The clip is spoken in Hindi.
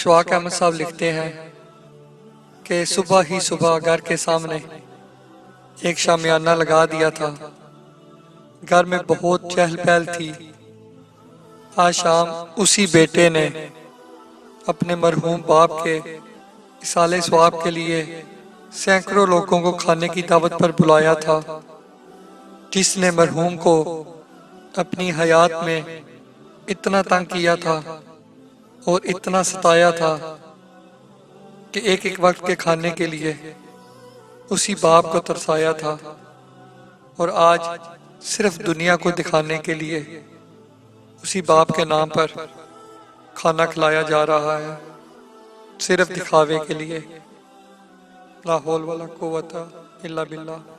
अशफाक अहमद साहब लिखते हैं कि सुबह ही सुबह घर के सामने एक शामियाना लगा दिया था। घर में बहुत चहल पहल थी। आज शाम उसी बेटे ने अपने मरहूम बाप के इसाले सवाब के लिए सैकड़ों लोगों को खाने की दावत पर बुलाया था, जिसने मरहूम को अपनी हयात में इतना तंग किया था और इतना सताया था कि एक एक वक्त के खाने के लिए उसी बाप को तरसाया था। और आज सिर्फ दुनिया को दिखाने के लिए उसी बाप के नाम पर खाना खिलाया जा रहा है, सिर्फ दिखावे के लिए। ला हौल वला कुव्वता इल्ला बिल्लाह।